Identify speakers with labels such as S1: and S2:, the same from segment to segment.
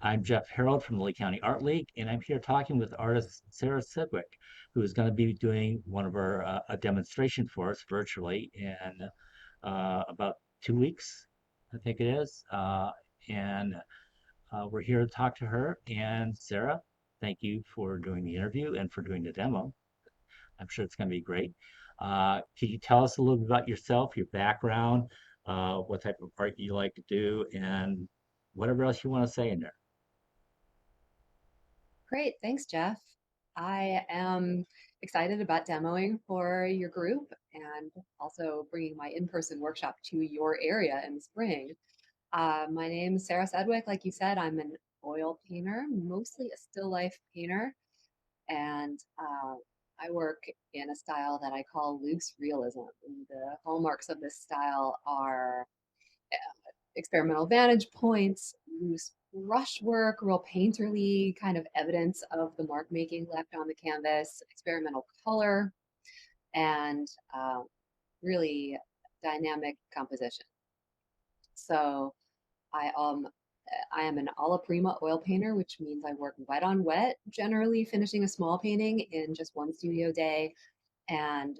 S1: I'm Jeff Harold from the Lake County Art League, and I'm here talking with artist Sarah Sedwick, who is going to be doing one of our a demonstration for us virtually in about 2 weeks, I think it is. And We're here to talk to her. And Sarah, thank you for doing the interview and for doing the demo. I'm sure it's going to be great. Can you tell us a little bit about yourself, your background, what type of art you like to do, and whatever else you want to say in there?
S2: Great. Thanks, Jeff. I am excited about demoing for your group and also bringing my in-person workshop to your area in the spring. My name is Sarah Sedwick. Like you said, I'm an oil painter, mostly a still life painter, and I work in a style that I call loose realism. And the hallmarks of this style are experimental vantage points, loose brushwork, real painterly kind of evidence of the mark making left on the canvas, experimental color, and really dynamic composition. So I am an alla prima oil painter, which means I work wet on wet, generally finishing a small painting in just one studio day. And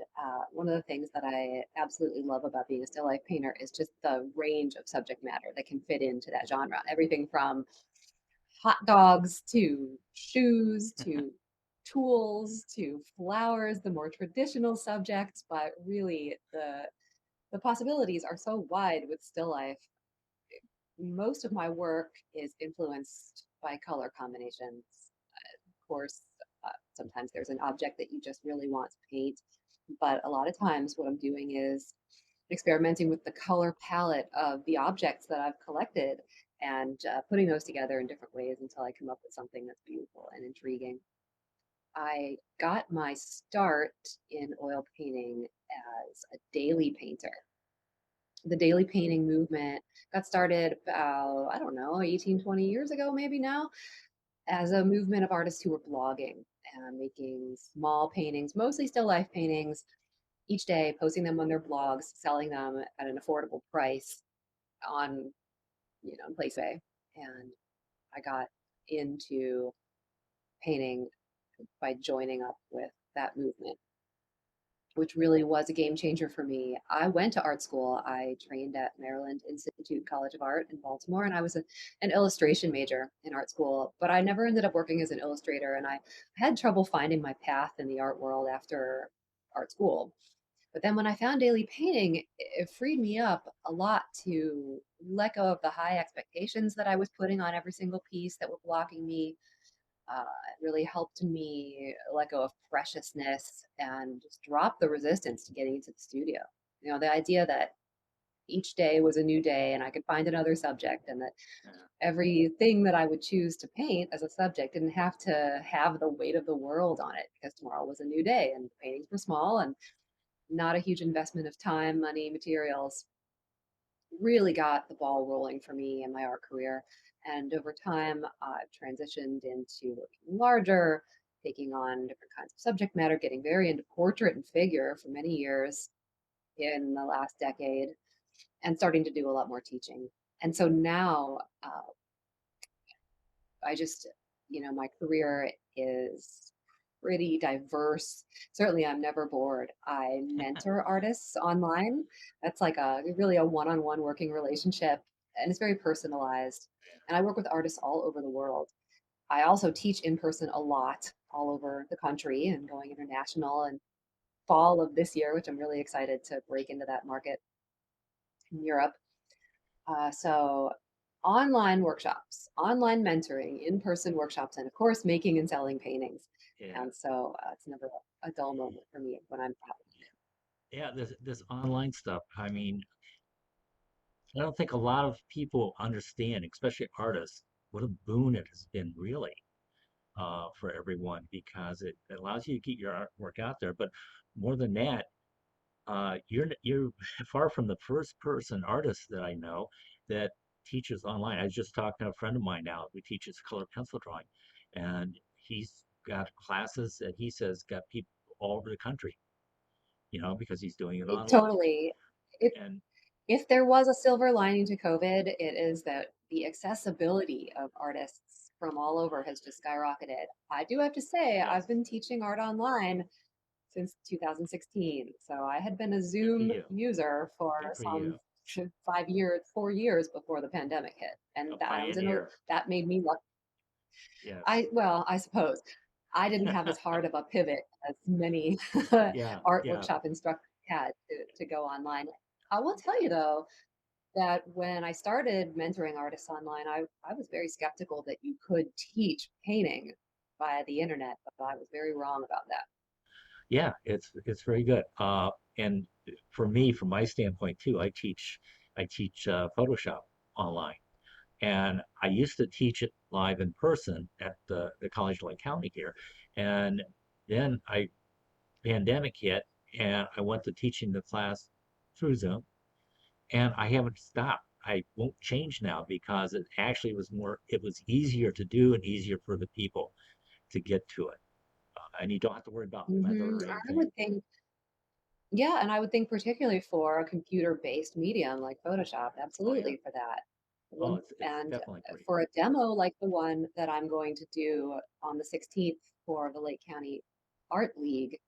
S2: one of the things that I absolutely love about being a still life painter is just the range of subject matter that can fit into that genre. Everything from hot dogs to shoes to tools to flowers, the more traditional subjects, but really the possibilities are so wide with still life. Most of my work is influenced by color combinations. Of course, sometimes there's an object that you just really want to paint, but a lot of times what I'm doing is experimenting with the color palette of the objects that I've collected and putting those together in different ways until I come up with something that's beautiful and intriguing. I got my start in oil painting as a daily painter. The daily painting movement got started about, I don't know, 18, 20 years ago, maybe now, as a movement of artists who were blogging and making small paintings, mostly still life paintings, each day, posting them on their blogs, selling them at an affordable price on, PlaceWay. And I got into painting by joining up with that movement, which really was a game changer for me. I went to art school. I trained at Maryland Institute College of Art in Baltimore, and I was an illustration major in art school, but I never ended up working as an illustrator. And I had trouble finding my path in the art world after art school. But then when I found daily painting, it freed me up a lot to let go of the high expectations that I was putting on every single piece that were blocking me. It really helped me let go of preciousness and just drop the resistance to getting into the studio. The idea that each day was a new day and I could find another subject, and that everything that I would choose to paint as a subject didn't have to have the weight of the world on it because tomorrow was a new day and the paintings were small and not a huge investment of time, money, materials, really got the ball rolling for me in my art career. And over time, I've transitioned into working larger, taking on different kinds of subject matter, getting very into portrait and figure for many years in the last decade, and starting to do a lot more teaching. And so now I just, my career is pretty diverse. Certainly, I'm never bored. I mentor artists online. That's like a really a one-on-one working relationship, and it's very personalized. And I work with artists all over the world. I also teach in person a lot all over the country and going international. And fall of this year, which I'm really excited to break into that market in Europe. So online workshops, online mentoring, in-person workshops, and of course, making and selling paintings.
S1: Yeah.
S2: And so it's never a dull moment for me when I'm out.
S1: Yeah, this online stuff. I mean, I don't think a lot of people understand, especially artists, what a boon it has been really for everyone because it allows you to get your artwork out there. But more than that, you're far from the first person artist that I know that teaches online. I was just talking to a friend of mine now who teaches color pencil drawing, and he's got classes that he says got people all over the country, because he's doing it online.
S2: Totally. If
S1: And
S2: if there was a silver lining to COVID, it is that the accessibility of artists from all over has just skyrocketed. I do have to say, I've
S1: Yes.
S2: been teaching art online since 2016. So I had been a
S1: Good for
S2: Zoom
S1: you.
S2: user for
S1: Good for
S2: some
S1: you.
S2: 5 years, 4 years before the pandemic hit.
S1: A
S2: And that I was in a,
S1: pioneer.
S2: that made me lucky.
S1: Yes.
S2: Well, I suppose I didn't have as hard of a pivot as many
S1: Yeah.
S2: art
S1: Yeah.
S2: workshop instructors had to go online. I will tell you though, that when I started mentoring artists online, I was very skeptical that you could teach painting via the internet, but I was very wrong about that.
S1: Yeah. It's very good. And for me, from my standpoint too, I teach Photoshop online. And I used to teach it live in person at the College of Lake County here. And then pandemic hit and I went to teaching the class through Zoom and I haven't stopped. I won't change now because it was easier to do and easier for the people to get to it. And you don't have to worry about weather or
S2: I
S1: anything.
S2: would think, yeah, and I would think particularly for a computer-based medium like Photoshop,
S1: Oh yeah.
S2: absolutely for that.
S1: Oh,
S2: When,
S1: it's
S2: and
S1: definitely great.
S2: for a demo like the one that I'm going to do on the 16th for the Lake County Art League,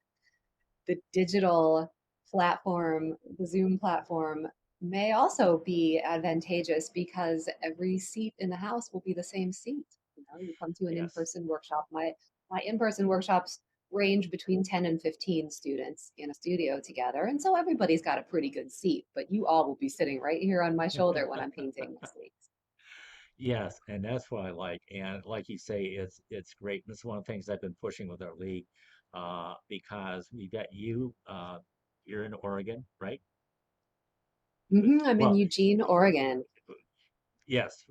S2: the digital platform, the Zoom platform, may also be advantageous because every seat in the house will be the same seat. You know, you come to an
S1: Yes.
S2: in-person workshop. My in-person workshops range between 10 and 15 students in a studio together. And so everybody's got a pretty good seat, but you all will be sitting right here on my shoulder when I'm painting next week.
S1: Yes, and that's what I like. And like you say, it's great. And this is one of the things I've been pushing with our league, because we got you. You're in Oregon, right?
S2: I'm in
S1: Well,
S2: Eugene, Oregon.
S1: yes.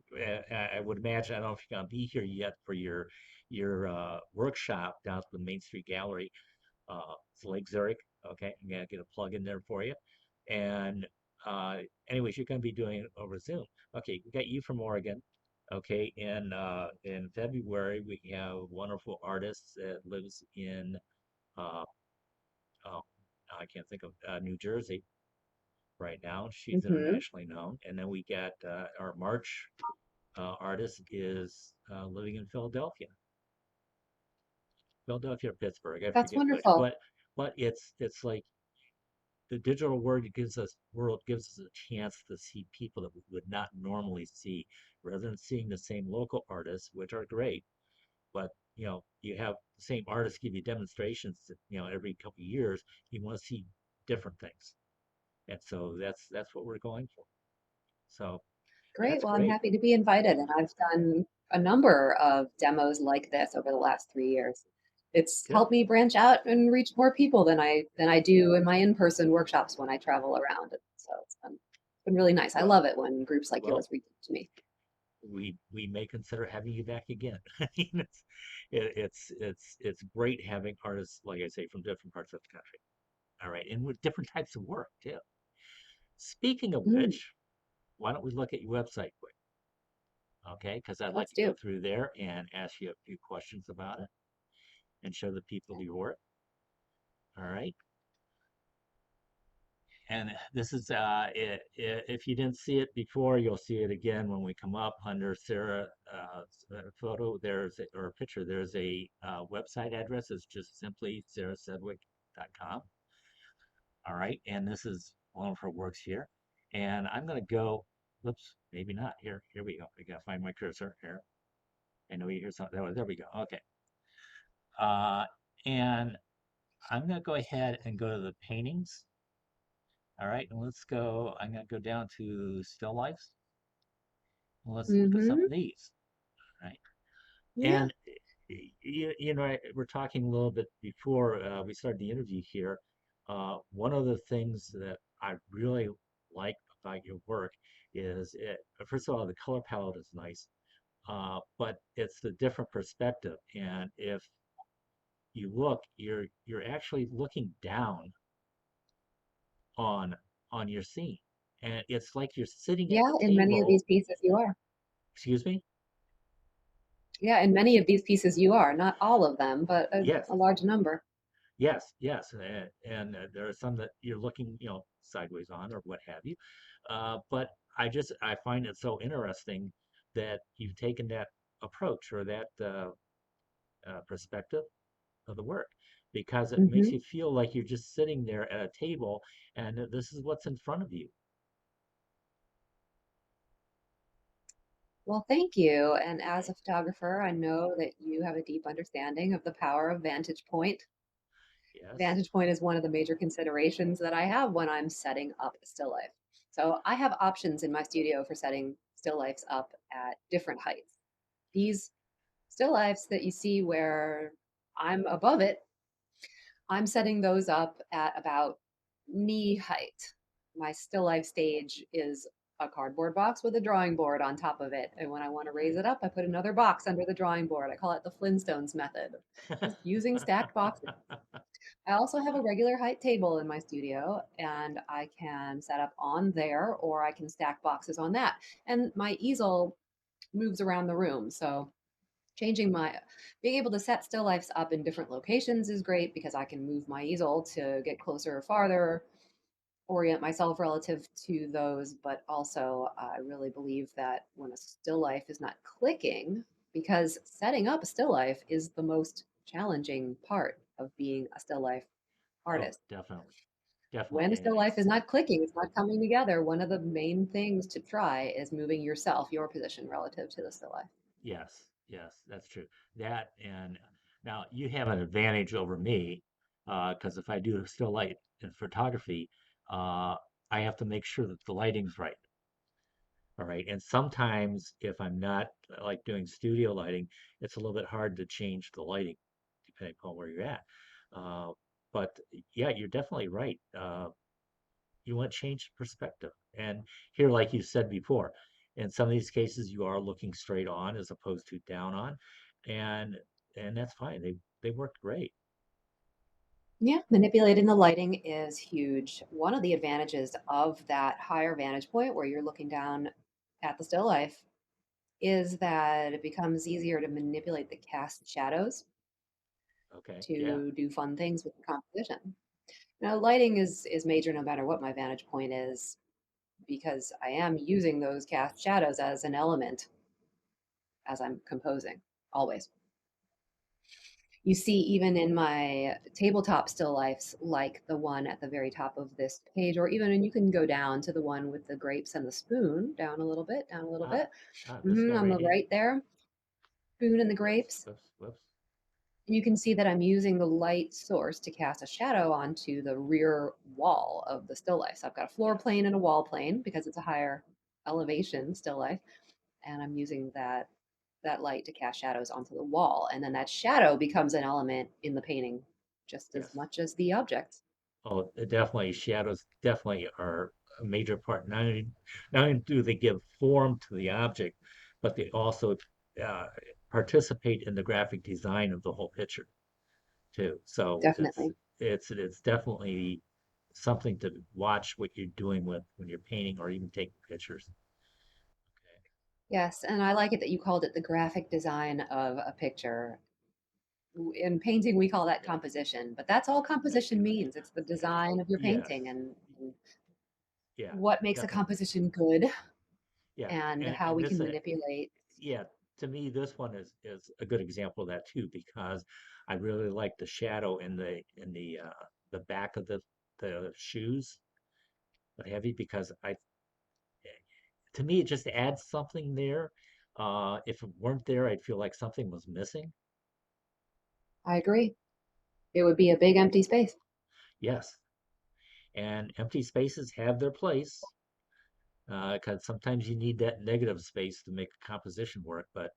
S1: I would imagine. I don't know if you're gonna be here yet for your workshop down at the Main Street Gallery. It's Lake Zurich. Okay, I'm gonna get a plug in there for you. And uh, anyways, you're gonna be doing it over Zoom. Okay, we got you from Oregon. Okay, in February we have a wonderful artist that lives in uh, oh, I can't think of New Jersey right now. She's
S2: Hmm.
S1: internationally known. And then we got our March artist is living in Philadelphia or Pittsburgh. I
S2: That's
S1: forget which,
S2: wonderful.
S1: but it's like the digital world gives us a chance to see people that we would not normally see, rather than seeing the same local artists, which are great. But you have the same artists give you demonstrations, every couple of years. You want to see different things, and so that's what we're going for. So
S2: Great.
S1: that's
S2: Well, I'm
S1: great.
S2: happy to be invited, and I've done a number of demos like this over the last 3 years. It's
S1: Good.
S2: helped me branch out and reach more people than I do in my in-person workshops when I travel around. So it's been really nice. I
S1: Well,
S2: love it when groups like
S1: well,
S2: yours reach out to me.
S1: we may consider having you back again. I mean, it's great having artists, like I say, from different parts of the country. All right, and with different types of work too. Speaking of
S2: Mm,
S1: which, why don't we look at your website quick? Okay, because I'd like
S2: let's
S1: to go
S2: do.
S1: through there and ask you a few questions about it and show the people your work. All right. And this is if you didn't see it before, you'll see it again when we come up under Sarah photo. Or picture. There's a website address. It's just simply sarahsedwick.com. All right, and this is one of her works here. And I'm gonna go. Whoops, maybe not. Here we go. I gotta find my cursor here. I know you hear something. There we go. Okay. Uh, and I'm gonna go ahead and go to the paintings. All right, and let's go. I'm gonna go down to still lifes. Let's look at some
S2: Mm-hmm.
S1: of these. Right,
S2: Yeah.
S1: and we're talking a little bit before we started the interview here. One of the things that I really like about your work is first of all, the color palette is nice, but it's the different perspective. And if you look, you're actually looking down on on your scene, and it's like you're sitting at
S2: Yeah,
S1: the
S2: in many of
S1: table.
S2: these pieces you are.
S1: Excuse me?
S2: Yeah, in many of these pieces you are. Not all of them, but
S1: Yes,
S2: a large number.
S1: yes, and there are some that you're looking, sideways on or what have you. But I find it so interesting. that you've taken that approach or that perspective of the work because it makes
S2: Hmm.
S1: you feel like you're just sitting there at a table and this is what's in front of you.
S2: Well, thank you. And as a photographer, I know that you have a deep understanding of the power of vantage point.
S1: Yes.
S2: Vantage point is one of the major considerations that I have when I'm setting up a still life. So I have options in my studio for setting still lifes up at different heights. These still lifes that you see where I'm above it, I'm setting those up at about knee height. My still life stage is a cardboard box with a drawing board on top of it. And when I want to raise it up, I put another box under the drawing board. I call it the Flintstones method, just using stacked boxes. I also have a regular height table in my studio, and I can set up on there or I can stack boxes on that. And my easel moves around the room. So changing my being able to set still lifes up in different locations is great because I can move my easel to get closer or farther, orient myself relative to those. But also, I really believe that when a still life is not clicking, because setting up a still life is the most challenging part of being a still life
S1: Oh,
S2: artist.
S1: definitely. Definitely.
S2: When a
S1: And
S2: still life is not clicking, it's not coming together. One of the main things to try is moving yourself, your position relative to the still life.
S1: yes, yes, that's true. That and now you have an advantage over me because if I do still light in photography, I have to make sure that the lighting's right. All right. And sometimes if I'm not like doing studio lighting, it's a little bit hard to change the lighting depending upon where you're at. Uh, but yeah, you're definitely right. You want to change perspective. And here, like you said before, in some of these cases, you are looking straight on as opposed to down on, and and that's fine. They worked great.
S2: Yeah, manipulating the lighting is huge. One of the advantages of that higher vantage point where you're looking down at the still life is that it becomes easier to manipulate the cast shadows
S1: Okay. Yeah.
S2: to do fun things with the composition. Now, lighting is major no matter what my vantage point is because I am using those cast shadows as an element as I'm composing, always. You see, even in my tabletop still lifes, like the one at the very top of this page, or even, and you can go down to the one with the grapes and the spoon, down a little bit, down a little
S1: Ah,
S2: bit.
S1: this guy
S2: On
S1: right
S2: the
S1: here.
S2: right there, spoon and the
S1: Whoops,
S2: grapes.
S1: whoops, whoops.
S2: You can see that I'm using the light source to cast a shadow onto the rear wall of the still life. So I've got a floor
S1: Yes.
S2: plane and a wall plane because it's a higher elevation still life, and I'm using that light to cast shadows onto the wall. And then that shadow becomes an element in the painting just as
S1: Yes.
S2: much as the object.
S1: Oh, definitely. Shadows definitely are a major part. Not only do they give form to the object, but they also uh, participate in the graphic design of the whole picture too. So
S2: Definitely.
S1: it's definitely something to watch what you're doing with when you're painting or even taking pictures.
S2: Yes. And I like it that you called it the graphic design of a picture. In painting, we call that
S1: Okay.
S2: composition, but that's all composition means. It's the design of your
S1: Yes.
S2: painting and
S1: Yeah.
S2: what makes a
S1: Definitely.
S2: composition good
S1: Yeah.
S2: and how
S1: And
S2: we can
S1: this
S2: manipulate.
S1: yeah, to me this one is a good example of that too because I really like the shadow in the back of the shoes, what have you, because I to me it just adds something there. If it weren't there, I'd feel like something was missing.
S2: I agree. It would be a big empty space.
S1: Yes. And empty spaces have their place because sometimes you need that negative space to make a composition work, but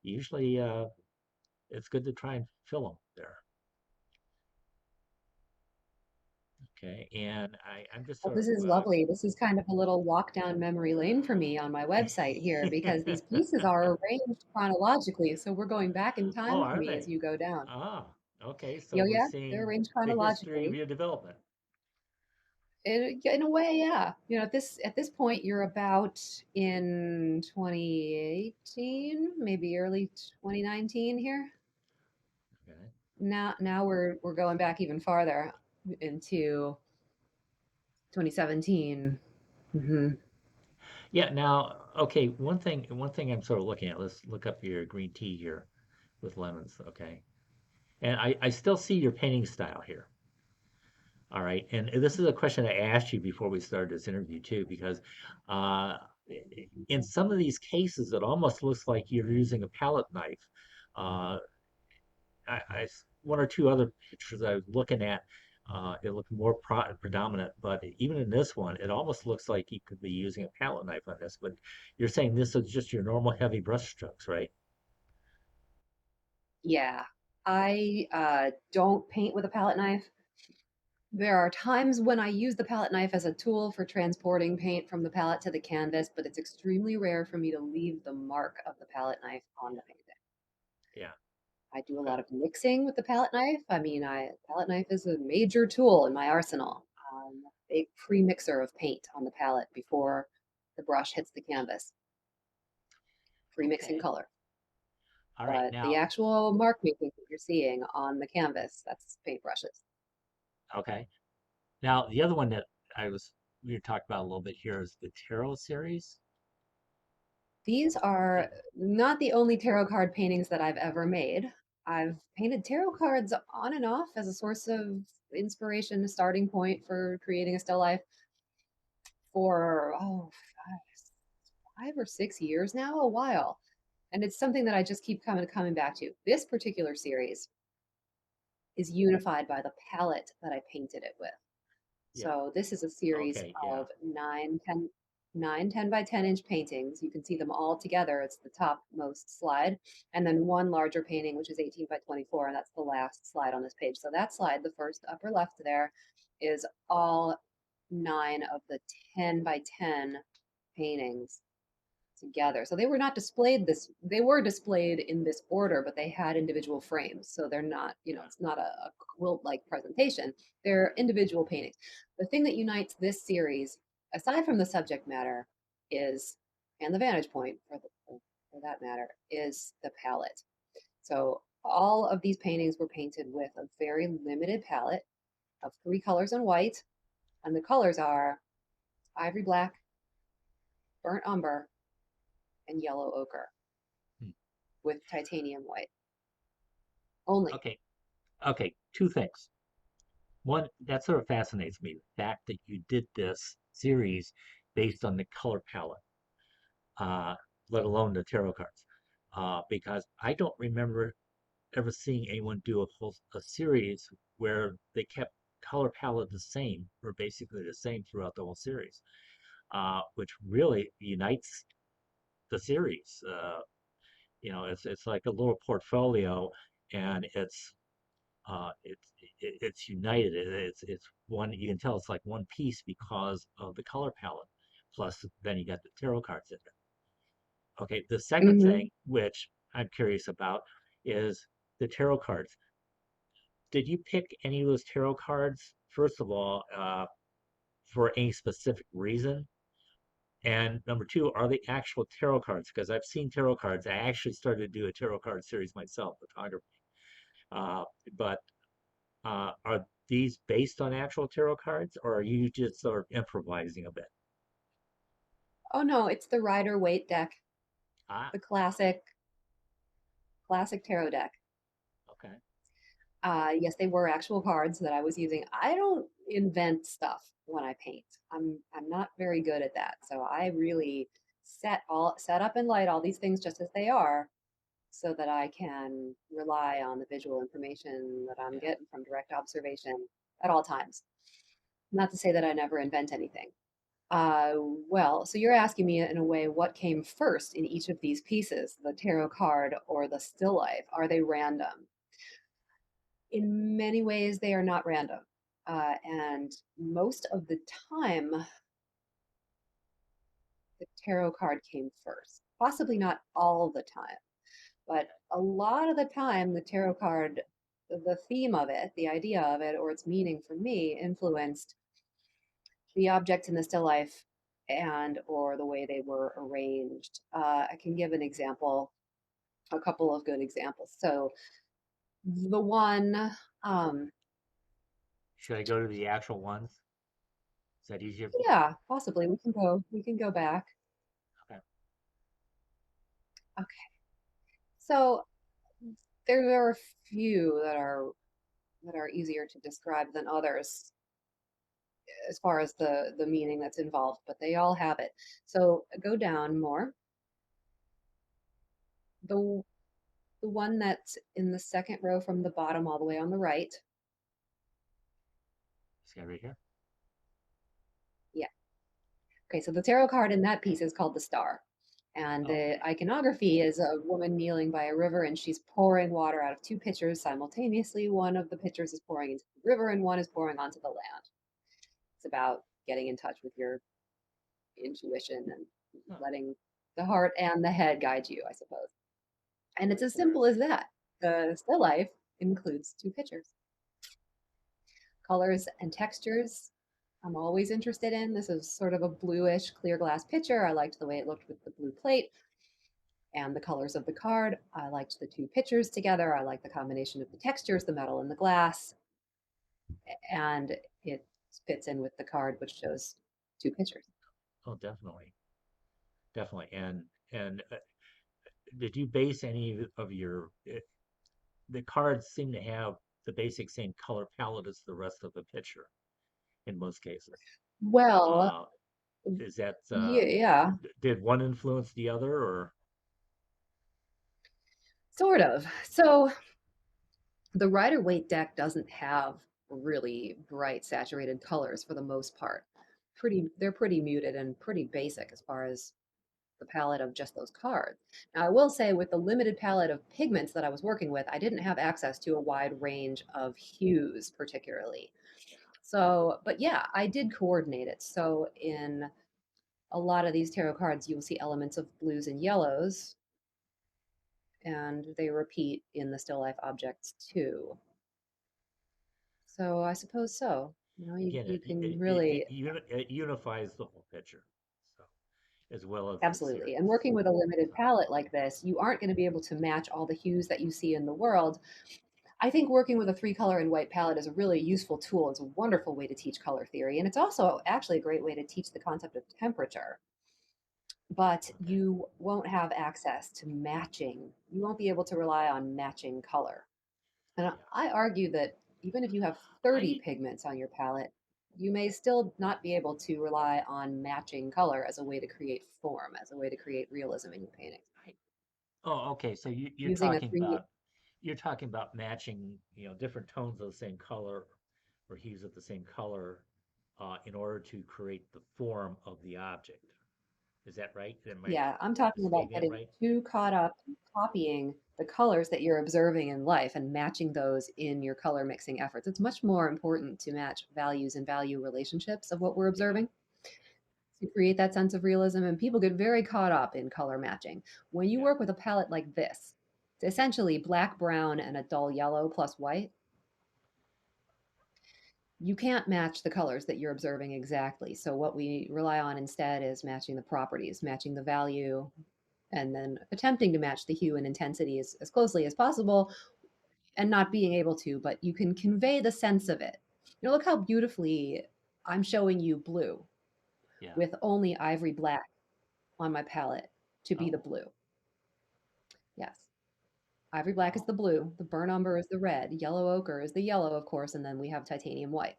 S1: usually it's good to try and fill them there. Okay, and I'm just
S2: Well,
S1: sort
S2: this
S1: of
S2: is lovely. This is kind of a little walk down memory lane for me on my website here because these pieces are arranged chronologically. So we're going back in
S1: oh,
S2: time for
S1: are
S2: me as
S1: they?
S2: you go down.
S1: Ah, okay, so
S2: Yo,
S1: we're
S2: yeah, they're
S1: seeing
S2: arranged
S1: the history of
S2: chronologically.
S1: your development.
S2: In a way, yeah. At this point, you're about in 2018, maybe early 2019 here.
S1: Okay.
S2: Now we're going back even farther into 2017. Hmm.
S1: Yeah, now, okay, one thing I'm sort of looking at, let's look up your green tea here with lemons, okay? And I still see your painting style here. All right. And this is a question I asked you before we started this interview too, because uh, in some of these cases, it almost looks like you're using a palette knife. Uh, one or two other pictures I was looking at, it looked more predominant, but even in this one, it almost looks like you could be using a palette knife on this. But you're saying this is just your normal heavy brush strokes, right?
S2: Yeah, I don't paint with a palette knife. There are times when I use the palette knife as a tool for transporting paint from the palette to the canvas, but it's extremely rare for me to leave the mark of the palette knife on the painting.
S1: Yeah.
S2: I do a
S1: Okay.
S2: lot of mixing with the palette knife. I mean, palette knife is a major tool in my arsenal. A pre-mixer of paint on the palette before the brush hits the canvas, pre-mixing
S1: Okay.
S2: color.
S1: All right.
S2: But the
S1: Now,
S2: actual mark making that you're seeing on the canvas, that's paintbrushes.
S1: okay. Now, the other one that I was we were talking about a little bit here is the tarot series.
S2: These
S1: Did,
S2: are not the only tarot card paintings that I've ever made. I've painted tarot cards on and off as a source of inspiration, a starting point for creating a still life for, oh, 5 or 6 years now, a while. And it's something that I just keep coming back to. This particular series is unified by the palette that I painted it with.
S1: yeah.
S2: So this is a series
S1: Okay. Yeah.
S2: of 9 10 by 10 inch paintings. You can see them all together. It's the topmost slide. And then one larger painting, which is 18 by 24. And that's the last slide on this page. So that slide, the first upper left there, is all 9 of the 10 by 10 paintings together. So they were not displayed this, they were displayed in this order, but they had individual frames. So they're not,
S1: Yeah.
S2: it's not a quilt like presentation. They're individual paintings. The thing that unites this series, aside from the subject matter, is, and the vantage point for that matter, is the palette. So all of these paintings were painted with a very limited palette of 3 colors and white. And the colors are ivory black, burnt umber, and yellow ochre
S1: Hmm.
S2: with titanium white only.
S1: Okay. Okay. Two things. One, that sort of fascinates me, the fact that you did this series based on the color palette, uh, let alone the tarot cards. Because I don't remember ever seeing anyone do a series where they kept color palette the same or basically the same throughout the whole series, which really unites the series. It's like a little portfolio, and it's united. It's one. You can tell it's like one piece because of the color palette. Plus, then you got the tarot cards in there. Okay, the second
S2: Mm-hmm.
S1: thing, which I'm curious about, is the tarot cards. Did you pick any of those tarot cards, first of all, for any specific reason? And number two, are they actual tarot cards? Because I've seen tarot cards. I actually started to do a tarot card series myself, photography. Uh, but are these based on actual tarot cards, or are you just sort of improvising a bit?
S2: Oh no, it's the Rider Waite deck,
S1: Ah,
S2: the classic tarot deck.
S1: okay.
S2: Yes, they were actual cards that I was using. I don't invent stuff when I paint. I'm not very good at that. So I really set up and light all these things just as they are so that I can rely on the visual information that I'm
S1: Yeah.
S2: getting from direct observation at all times. Not to say that I never invent anything. Uh, well, so you're asking me in a way what came first in each of these pieces, the tarot card or the still life? Are they random? In many ways, they are not random. And most of the time, the tarot card came first. Possibly not all the time, but a lot of the time, the tarot card, the theme of it, the idea of it, or its meaning for me influenced the objects in the still life and or the way they were arranged. I can give an example, a couple of good examples. So the one, um,
S1: Should I go to the actual ones? Is that easier?
S2: yeah, possibly we can go back. Okay. So there are a few that are easier to describe than others as far as the meaning that's involved, but they all have it. So go down more. The the one that's in the second row from the bottom all the way on the right.
S1: See right here?
S2: Yeah. Okay, so the tarot card in that piece is called the Star. And the
S1: Okay.
S2: iconography is a woman kneeling by a river and she's pouring water out of two pitchers simultaneously. One of the pitchers is pouring into the river and one is pouring onto the land. It's about getting in touch with your intuition and
S1: Huh.
S2: letting the heart and the head guide you, I suppose. And it's as simple as
S1: Interesting.
S2: that. The still life includes two pitchers. Colors and textures, I'm always interested in. This is sort of a bluish clear glass pitcher. I liked the way it looked with the blue plate and the colors of the card. I liked the two pitchers together. I like the combination of the textures, the metal and the glass, and it fits in with the card, which shows two pitchers.
S1: Oh, definitely. Definitely. And did you base any of your the cards seem to have the basic same color palette as the rest of the picture in most cases.
S2: Well,
S1: Uh, is that
S2: yeah,
S1: did one influence the other or
S2: sort of. So the Rider Waite deck doesn't have really bright saturated colors for the most part. They're pretty muted and pretty basic as far as the palette of just those cards. Now, I will say with the limited palette of pigments that I was working with, I didn't have access to a wide range of hues particularly. So, but yeah, I did coordinate it. So in a lot of these tarot cards, you'll see elements of blues and yellows, and they repeat in the still life objects too. So I suppose so.
S1: again
S2: You can really
S1: it unifies the whole picture, so as well as the
S2: absolutely. And
S1: series.
S2: working with a limited
S1: So
S2: palette like this, you aren't going to be able to match all the hues that you see in the world. I think working with a three color and white palette is a really useful tool. It's a wonderful way to teach color theory. And it's also actually a great way to teach the concept of temperature. But
S1: okay,
S2: you won't have access to matching. You won't be able to rely on matching color. And
S1: yeah,
S2: I argue that even if you have 30
S1: I
S2: pigments on your palette, you may still not be able to rely on matching color as a way to create form, as a way to create realism in your paintings.
S1: I oh, okay, so
S2: Using a three,
S1: you're talking about matching, different tones of the same color or hues of the same color in order to create the form of the object. Is that right? Am I
S2: yeah, I'm talking about
S1: stating that
S2: getting
S1: right?
S2: too caught up in copying the colors that you're observing in life and matching those in your color mixing efforts. It's much more important to match values and value relationships of what we're
S1: Yeah,
S2: observing to create that sense of realism. And people get very caught up in color matching. When you
S1: yeah,
S2: work with a palette like this, it's essentially black, brown, and a dull yellow plus white. You can't match the colors that you're observing exactly. So, what we rely on instead is matching the properties, matching the value, and then attempting to match the hue and intensity as closely as possible and not being able to, but you can convey the sense of it. Look how beautifully I'm showing you blue
S1: yeah.
S2: with only ivory black on my palette to be the
S1: Oh,
S2: blue. Yes. Ivory black is
S1: wow.
S2: the blue, the burnt umber is the red, yellow ochre is the yellow, of course, and then we have titanium white.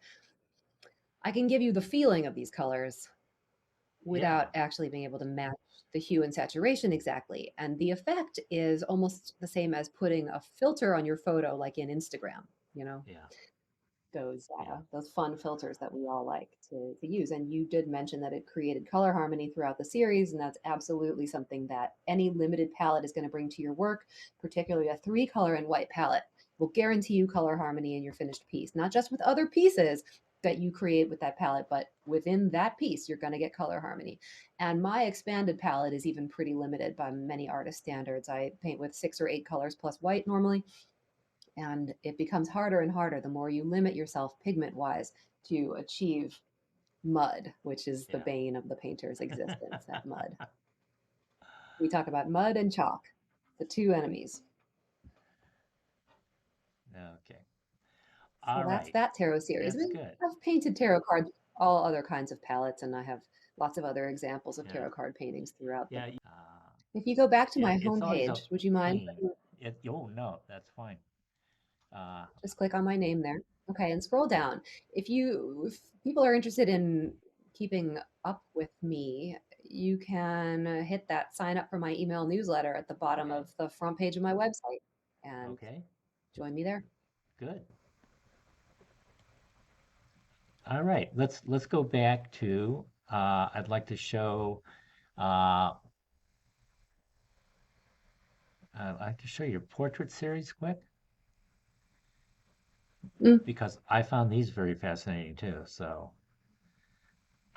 S2: I can give you the feeling of these colors
S1: Yeah,
S2: without actually being able to match the hue and saturation exactly. And the effect is almost the same as putting a filter on your photo, like in Instagram, you know,
S1: yeah, yeah,
S2: those fun filters that we all like to use. And you did mention that it created color harmony throughout the series, and that's absolutely something that any limited palette is going to bring to your work, particularly a three color and white palette will guarantee you color harmony in your finished piece, not just with other pieces that you create with that palette, but within that piece, you're going to get color harmony. And my expanded palette is even pretty limited by many artist standards. I paint with 6 or 8 colors plus white normally, and it becomes harder and harder the more you limit yourself pigment wise to achieve mud, which is the
S1: yeah.
S2: bane of the painter's existence at mud. We talk about mud and chalk, the two enemies.
S1: Okay.
S2: So
S1: All
S2: that's
S1: right.
S2: that tarot series. I
S1: That's
S2: mean,
S1: good.
S2: I've painted tarot cards, all other kinds of palettes, and I have lots of other examples of
S1: Yeah.
S2: tarot card paintings throughout
S1: Yeah.
S2: them. If you go back to my
S1: It's always a
S2: homepage, would you mind?
S1: pain. Oh no, that's fine. Uh,
S2: Just click on my name there. Okay, and scroll down. If people are interested in keeping up with me, you can hit that sign up for my email newsletter at the bottom
S1: okay,
S2: of the front page of my website and
S1: okay,
S2: join me there.
S1: good. All right, let's go back to. I'd like to show. Uh, I'd like to show your portrait series quick
S2: Mm,
S1: because I found these very fascinating too. So,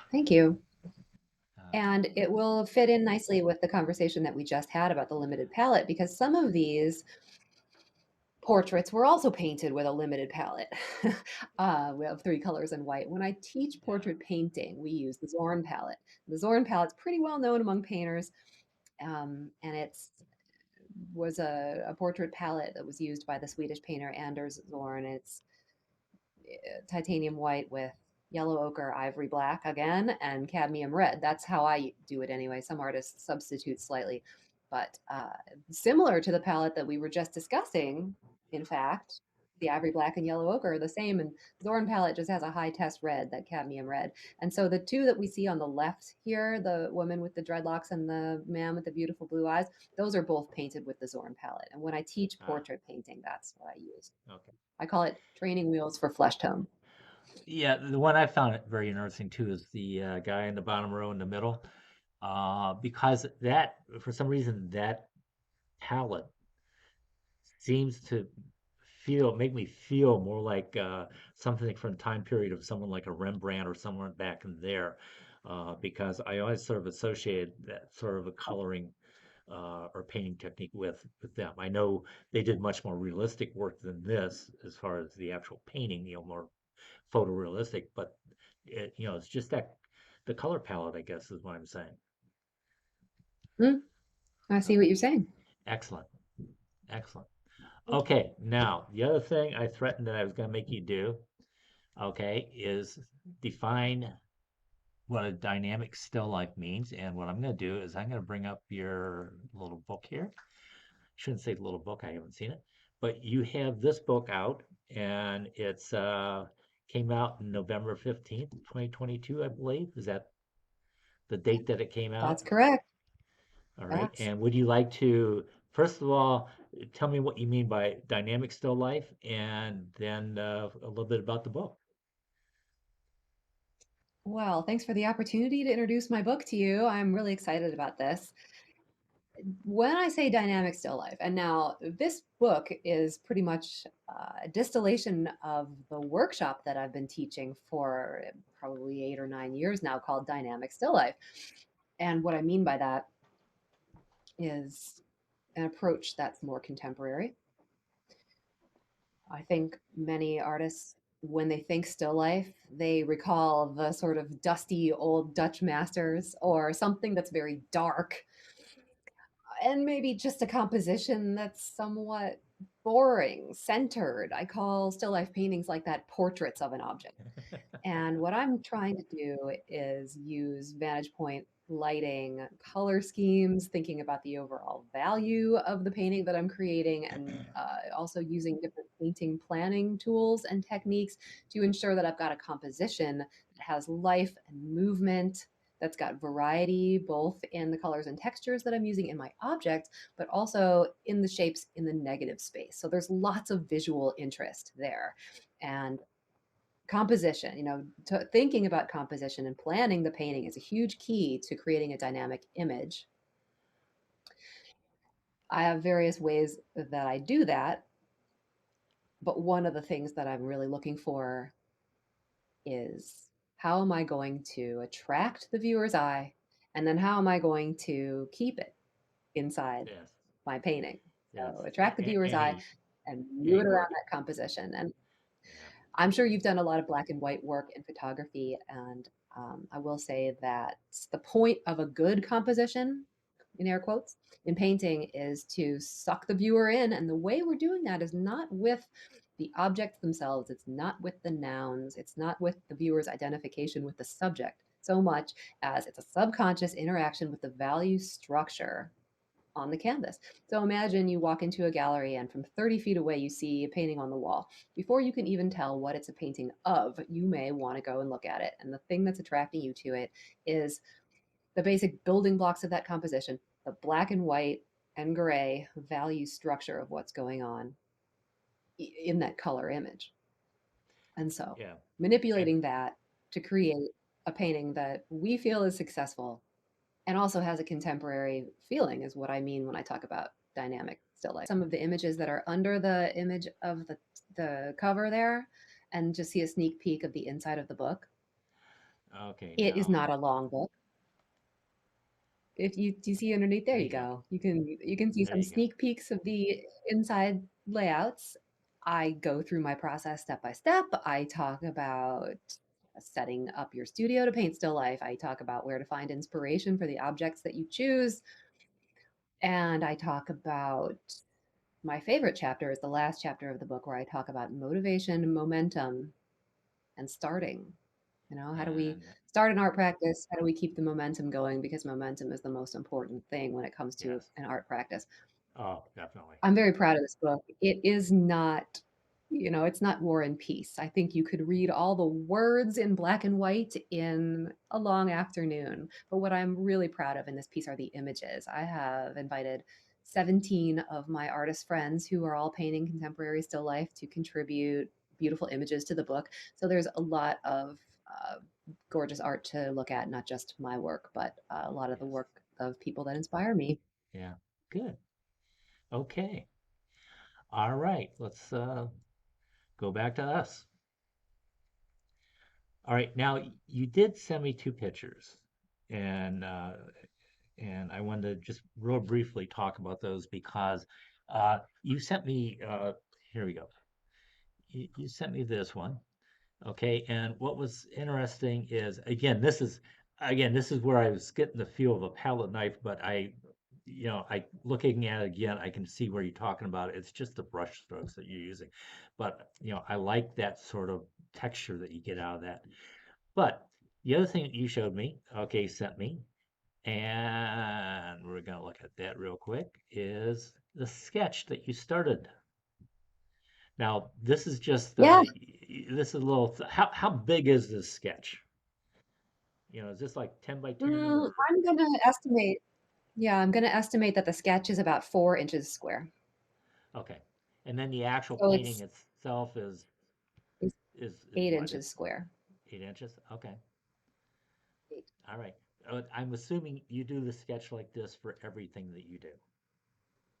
S2: thank you.
S1: uh,
S2: And it will fit in nicely with the conversation that we just had about the limited palette because some of these portraits were also painted with a limited palette. We have three colors and white. When I teach
S1: yeah.
S2: portrait painting, we use the Zorn palette. The Zorn palette's pretty well known among painters, and it's was a portrait palette that was used by the Swedish painter Anders Zorn. It's titanium white with yellow ochre, ivory black again, and cadmium red. That's how I do it anyway. Some artists substitute slightly, but similar to the palette that we were just discussing, in fact, the ivory black and yellow ochre are the same, and Zorn palette just has a high test red, that cadmium red. And so the two that we see on the left here, the woman with the dreadlocks and the man with the beautiful blue eyes, those are both painted with the Zorn palette. And when I teach
S1: Ah,
S2: portrait painting, that's what I use.
S1: okay.
S2: I call it training wheels for flesh tone.
S1: Yeah, the one I found it very interesting too is the guy in the bottom row in the middle, because that for some reason that palette seems to make me feel more like something from time period of someone like a Rembrandt or someone back in there, because I always sort of associated that sort of a coloring or painting technique with them. I know they did much more realistic work than this as far as the actual painting, more photorealistic, but it's just that the color palette, I guess, is what I'm saying.
S2: Mm, I
S1: Uh,
S2: see what you're saying.
S1: Excellent, excellent. Okay, now the other thing I threatened that I was going to make you do, okay, is define what a dynamic still life means. And what I'm going to do is I'm going to bring up your little book here. Shouldn't say little book, I haven't seen it, but you have this book out, and it's came out in November 15th, 2022, I believe. Is that the date that it came
S2: That's
S1: out?
S2: correct.
S1: All right.
S2: Yes.
S1: And would you like to, first of all, tell me what you mean by dynamic still life, and then a little bit about the book?
S2: Well, thanks for the opportunity to introduce my book to you. I'm really excited about this. When I say dynamic still life, and now this book is pretty much a distillation of the workshop that I've been teaching for probably 8 or 9 years now called Dynamic Still Life. And what I mean by that is an approach that's more contemporary. I think many artists, when they think still life, they recall the sort of dusty old Dutch masters or something that's very dark and maybe just a composition that's somewhat boring, centered. I call still life paintings like that portraits of an object. And what I'm trying to do is use vantage point lighting, color schemes, thinking about the overall value of the painting that I'm creating, and also using different painting planning tools and techniques to ensure that I've got a composition that has life and movement. That's got variety both in the colors and textures that I'm using in my object, but also in the shapes in the negative space. So there's lots of visual interest there. And composition, thinking about composition and planning the painting is a huge key to creating a dynamic image. I have various ways that I do that, but one of the things that I'm really looking for is how am I going to attract the viewer's eye? And then how am I going to keep it inside
S1: Yes,
S2: my painting?
S1: yes.
S2: So attract the viewer's eye and move
S1: Any
S2: it around
S1: work.
S2: that composition. And
S1: Yeah.
S2: I'm sure you've done a lot of black and white work in photography, and I will say that the point of a good composition, in air quotes, in painting is to suck the viewer in. And the way we're doing that is not with the objects themselves, it's not with the nouns, it's not with the viewer's identification with the subject so much as it's a subconscious interaction with the value structure. on the canvas. So imagine you walk into a gallery and from 30 feet away, you see a painting on the wall. Before you can even tell what it's a painting of, you may want to go and look at it. And the thing that's attracting you to it is the basic building blocks of that composition, the black and white and gray value structure of what's going on in that color image. And so
S1: Yeah. And
S2: manipulating that to create a painting that we feel is successful and also has a contemporary feeling is what I mean when I talk about dynamic still life. Some of the images that are under the image of the cover there and just see a sneak peek of the inside of the book.
S1: okay,
S2: It is
S1: now
S2: not a long book. If you do you see underneath, there
S1: there
S2: you
S1: you go.
S2: go. You can see
S1: There
S2: some
S1: you go.
S2: sneak peeks of the inside layouts. I go through my process step by step. I talk about setting up your studio to paint still life. I talk about where to find inspiration for the objects that you choose. And I talk about my favorite chapter is the last chapter of the book where I talk about motivation, momentum, and starting. How do we
S1: And
S2: start an art practice? How do we keep the momentum going? Because momentum is the most important thing when it comes to
S1: yes.
S2: an art practice.
S1: Oh, definitely.
S2: I'm very proud of this book. It is not, it's not War and Peace. I think you could read all the words in black and white in a long afternoon. But what I'm really proud of in this piece are the images. I have invited 17 of my artist friends who are all painting contemporary still life to contribute beautiful images to the book. So there's a lot of gorgeous art to look at, not just my work, but a lot of the
S1: Yes.
S2: work of people that inspire me.
S1: Yeah. Good. Okay. All right. Let's go back to us. All right. Now you did send me two pictures, and I wanted to just real briefly talk about those because you sent me. Here we go. You sent me this one. Okay, and what was interesting is this is where I was getting the feel of a palette knife, but I looking at it again, I can see where you're talking about. It's just the brush strokes that you're using, but I like that sort of texture that you get out of that. But the other thing that you showed me, okay, sent me, and we're gonna look at that real quick, is the sketch that you started. Now, this is just
S2: Yeah,
S1: this is a little. How big is this sketch? Is this like 10 by 10 or
S2: I'm gonna estimate. Yeah, I'm gonna estimate that the sketch is about 4 inches square.
S1: okay? And then the actual
S2: So
S1: painting itself
S2: it's
S1: is
S2: eight
S1: what?
S2: inches square.
S1: 8 inches? Okay,
S2: 8.
S1: all right. I'm assuming you do the sketch like this for everything that you do.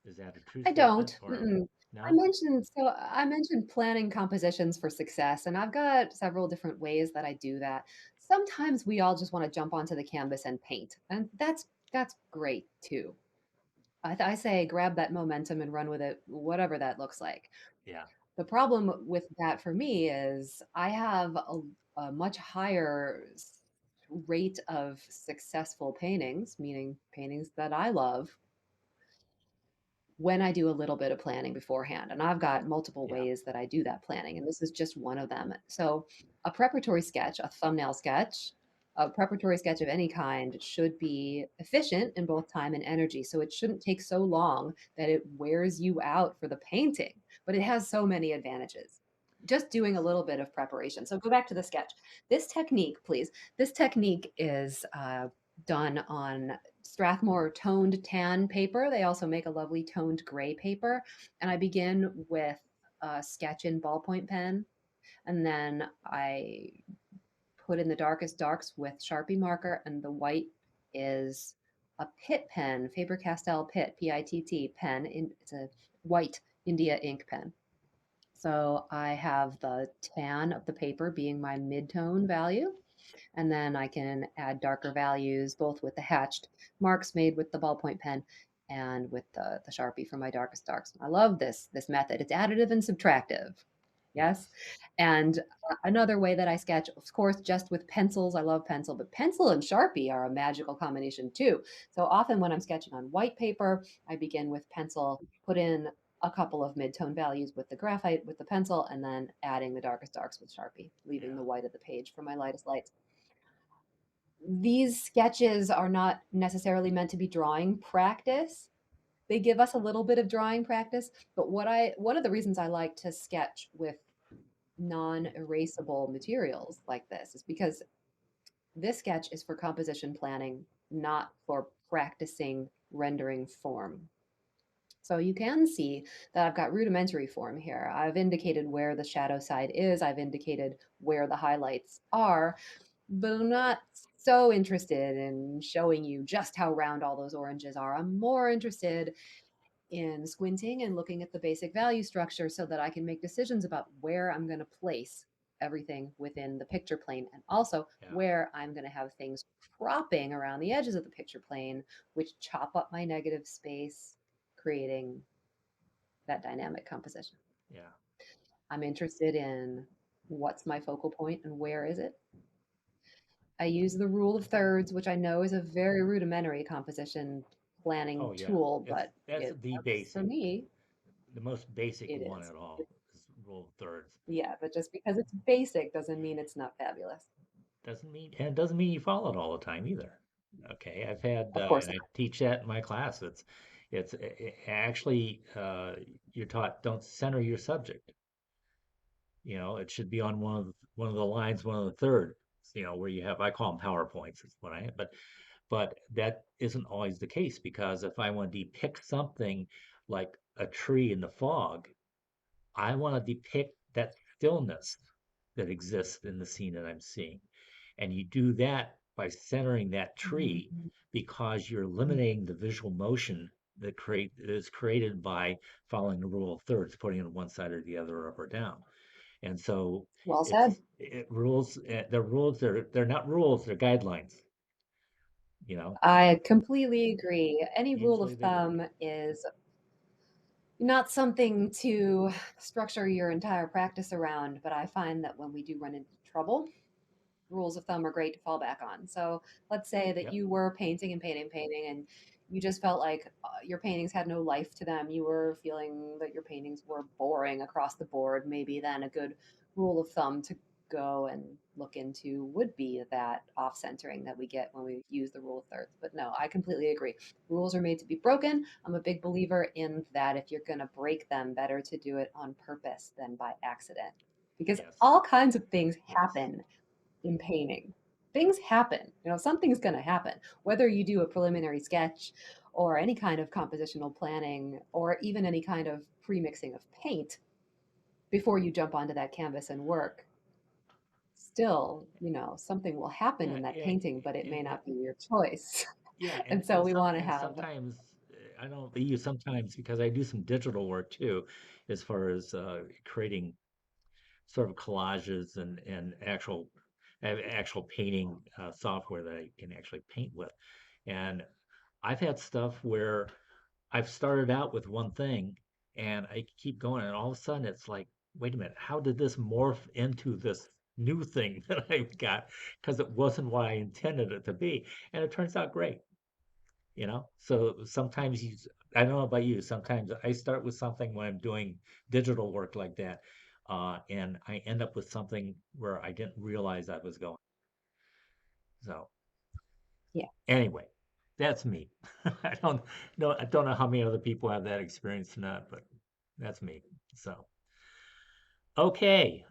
S1: Is that a true
S2: I
S1: statement
S2: don't.
S1: or
S2: Mm-mm.
S1: no?
S2: I mentioned planning compositions for success, and I've got several different ways that I do that. Sometimes we all just want to jump onto the canvas and paint, and that's great too. I say grab that momentum and run with it, whatever that looks like.
S1: Yeah,
S2: The problem with that for me is I have a much higher rate of successful paintings, meaning paintings that I love, when I do a little bit of planning beforehand. And I've got multiple
S1: yeah,
S2: ways that I do that planning, and this is just one of them. So, a preparatory sketch, a thumbnail sketch, a preparatory sketch of any kind should be efficient in both time and energy. So, it shouldn't take so long that it wears you out for the painting, but it has so many advantages. Just doing a
S1: yes,
S2: little bit of preparation. So, go back to the sketch. This technique, please. This technique is done on Strathmore toned tan paper. They also make a lovely toned gray paper. And I begin with a sketch in ballpoint pen. And then I put in the darkest darks with Sharpie marker. And the white is a Pitt pen, Faber Castell Pitt, Pitt pen. It's a white India ink pen. So I have the tan of the paper being my mid-tone value. And then I can add darker values both with the hatched marks made with the ballpoint pen and with the Sharpie for my darkest darks. I love this method. It's additive and subtractive. Yes.
S1: yes,
S2: And another way that I sketch, of course, just with pencils. I love pencil, but pencil and Sharpie are a magical combination too. So often when I'm sketching on white paper, I begin with pencil, put in a couple of mid-tone values with the graphite with the pencil, and then adding the darkest darks with Sharpie, leaving the
S1: yeah,
S2: white of the page for my lightest lights. These sketches are not necessarily meant to be drawing practice. they give us a little bit of drawing practice. But one of the reasons I like to sketch with non-erasable materials like this is because this sketch is for composition planning, not for practicing rendering form. So you can see that I've got rudimentary form here. I've indicated where the shadow side is. I've indicated where the highlights are, but I'm not so interested in showing you just how round all those oranges are. I'm more interested in squinting and looking at the basic value structure so that I can make decisions about where I'm going to place everything within the picture plane and also
S1: Yeah,
S2: where I'm going to have things cropping around the edges of the picture plane, which chop up my negative space, creating that dynamic composition.
S1: yeah.
S2: I'm interested in what's my focal point and where is it. I use the rule of thirds, which I know is a very rudimentary composition planning
S1: Oh yeah.
S2: tool,
S1: It's
S2: but
S1: that's
S2: it
S1: the
S2: works for
S1: basic,
S2: me.
S1: the most basic
S2: It
S1: one
S2: is.
S1: at all is rule of thirds.
S2: Yeah, but just because it's basic doesn't mean it's not fabulous.
S1: Doesn't mean and it doesn't mean you follow it all the time either. Okay, I've had
S2: Of course
S1: and I
S2: not.
S1: teach that in my class. It's actually you're taught don't center your subject. You know, it should be on one of the lines, one of the third. You know, where you have I call them PowerPoints. Is what I but that isn't always the case because if I want to depict something like a tree in the fog, I want to depict that stillness that exists in the scene that I'm seeing. And you do that by centering that tree
S2: Mhm.
S1: because you're eliminating the visual motion that is created by following the rule of thirds, putting it on one side or the other, up or down. And so
S2: Well said.
S1: they're rules, they're not rules, they're guidelines, you know.
S2: I completely agree. Any rule of
S1: Usually they work.
S2: thumb is not something to structure your entire practice around, but I find that when we do run into trouble, rules of thumb are great to fall back on. So let's say that
S1: Yep.
S2: you were painting and painting, painting, and you just felt like your paintings had no life to them. You were feeling that your paintings were boring across the board. Maybe then a good rule of thumb to go and look into would be that off centering that we get when we use the rule of thirds. But no, I completely agree. Rules are made to be broken. I'm a big believer in that if you're going to break them, better to do it on purpose than by accident. Because
S1: Yes.
S2: all kinds of things
S1: Yes.
S2: happen in painting. Things happen. Something's going to happen. Whether you do a preliminary sketch or any kind of compositional planning or even any kind of pre-mixing of paint before you jump onto that canvas and work, still, something will happen
S1: Yeah,
S2: in that
S1: yeah,
S2: painting, but it may
S1: and
S2: not be your choice.
S1: yeah,
S2: And so we want to
S1: and
S2: have,
S1: sometimes I don't use sometimes because I do some digital work too, as far as creating sort of collages and I have actual painting software that I can actually paint with, and I've had stuff where I've started out with one thing and I keep going, and all of a sudden it's like, wait a minute, how did this morph into this new thing that I've got? Because it wasn't what I intended it to be, and it turns out great. You know, so sometimes I don't know about you, sometimes I start with something when I'm doing digital work like that, and I end up with something where I didn't realize I was going. So
S2: yeah.
S1: anyway, that's me. I don't know how many other people have that experience or not, but that's me. So okay,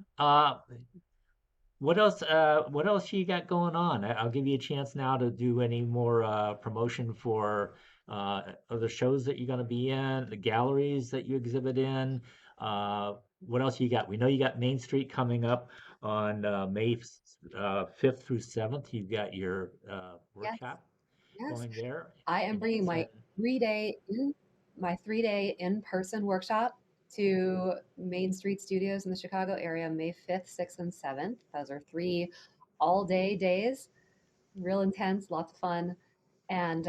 S1: what else you got going on? I'll give you a chance now to do any more promotion for other shows that you're going to be in, the galleries that you exhibit in. What else you got? We know you got Main Street coming up on May 5th through 7th. You've got your
S2: Yes.
S1: workshop
S2: Yes.
S1: going there,
S2: I am
S1: and
S2: bringing
S1: is that
S2: 3 day in my 3 day in-person workshop to Main Street Studios in the Chicago area, May 5th, 6th, and 7th. Those are 3 all-day days, real intense, lots of fun. And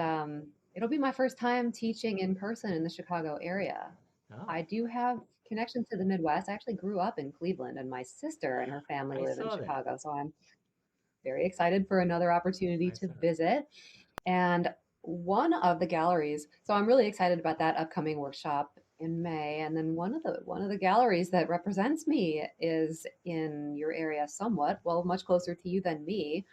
S2: it'll be my first time teaching in person in the Chicago area.
S1: oh,
S2: I do have connections to the Midwest. I actually grew up in Cleveland, and my sister and her family
S1: I
S2: live in
S1: saw that.
S2: Chicago. So I'm very excited for another opportunity
S1: I
S2: to
S1: saw that.
S2: visit. And one of the galleries, so I'm really excited about that upcoming workshop in May. And then one of the galleries that represents me is in your area somewhat, well, much closer to you than me.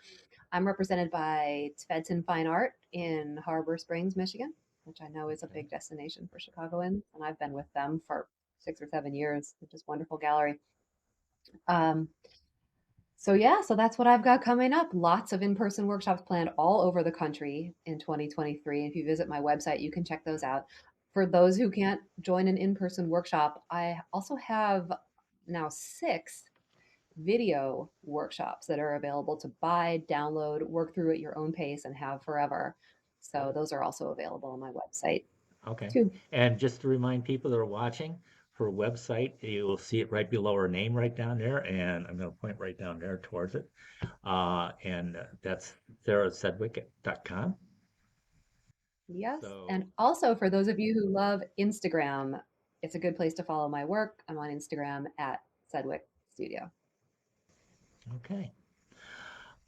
S2: I'm represented by Tvedson Fine Art in Harbor Springs, Michigan. which I know is a
S1: Okay.
S2: big destination for Chicagoans, and I've been with them for 6 or 7 years, which is wonderful gallery. Um, so yeah, so that's what I've got coming up. Lots of in-person workshops planned all over the country in 2023. If you visit my website, you can check those out. For those who can't join an in-person workshop, I also have now 6 video workshops that are available to buy, download, work through at your own pace, and have forever. So those are also available on my website
S1: Okay.
S2: too.
S1: And just to remind people that are watching, her website, you will see it right below her name right down there, and I'm going to point right down there towards it. And that's sarahsedwick.com.
S2: Yes. And
S1: So,
S2: also for those of you who love Instagram, it's a good place to follow my work. I'm on Instagram at Sedwick Studio.
S1: okay.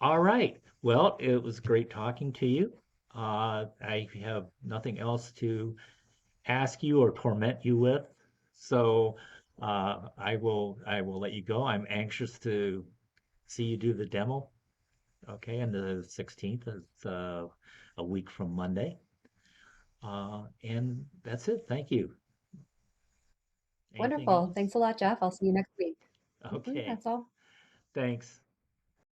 S1: All right. Well, it was great talking to you. I have nothing else to ask you or torment you with. So, I will let you go. I'm anxious to see you do the demo. Okay, and the 16th is a week from Monday. And that's it. Thank you. Anything
S2: Wonderful.
S1: else?
S2: Thanks a lot, Jeff. I'll see you next week.
S1: Okay,
S2: That's all.
S1: thanks.